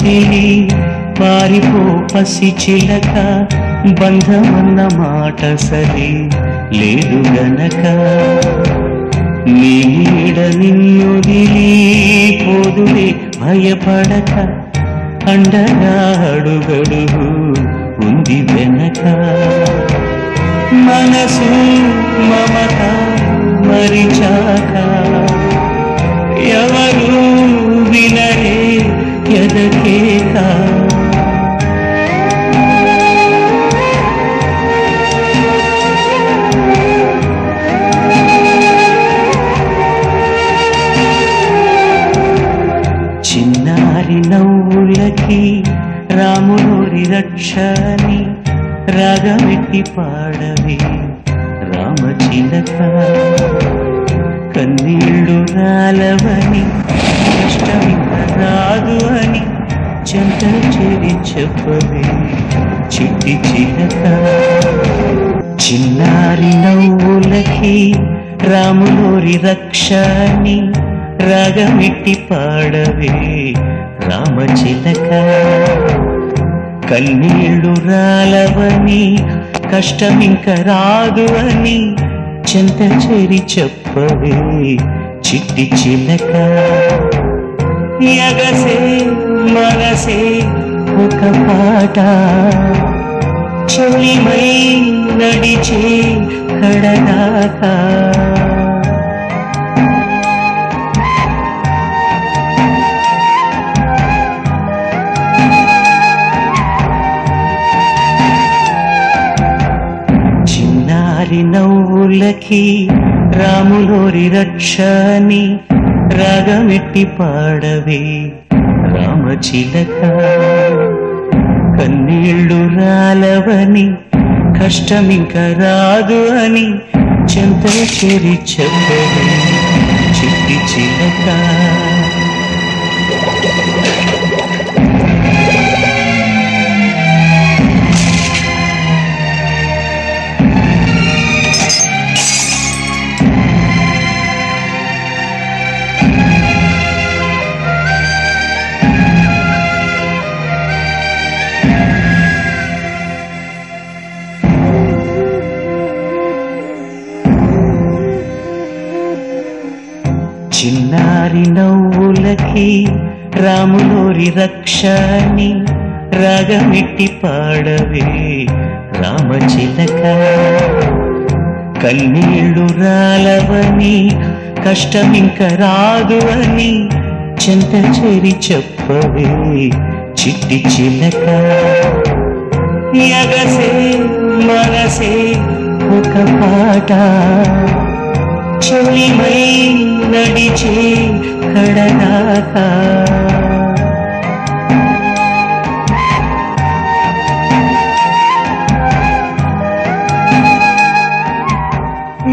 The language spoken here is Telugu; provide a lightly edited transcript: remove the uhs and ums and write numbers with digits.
వదిలి పారిపో పసి చిలక బంధమన్న మాట సరి లేదు గనక నీడ నిన్నొదిలి పోదులే భయపడక అండగా అడుగడుగు ఉంది వెనక మనసు మమత మరిచాక ఎవరు వినరే ఎదకేక చిన్నారి నవ్వులకి రాములోరి రక్షని రాగమెట్టి పాడవే రామచిలక కన్నీళ్ళు రాలవని కష్టమింక రాదు అని చెంత చేరి చెప్పవే చిట్టి చిలక చిన్నారి నవ్వులకి రాములోరి రక్షని రాగమెట్టి పాడవే రామచిలక కన్నీళ్ళు రాలవని కష్టమింక రాదు అని చెంత చేరి చెప్పవే చిట్టి చిలక ఎగసే మనసే ఒక పాట చెలిమై నడిచే కడదాకా నవ్వులకి రాములోరి రక్షని రాగమెట్టి పాడవే రామచిలక కన్నీళ్ళు రాలవని కష్టమింక రాదు అని చెంత చేరి చెప్పవే చిట్టి చిలక చిన్నారి నవ్వులకి రాములోరి రక్షని రాగమెట్టి పాడవే రామచిలక కన్నీళ్ళు రాలవని కష్టమింక రాదు అని చెంత చేరి చెప్పవే చిట్టి చిలక ఎగసే మనసే ఒక పాట చెలిమై నడిచే కడ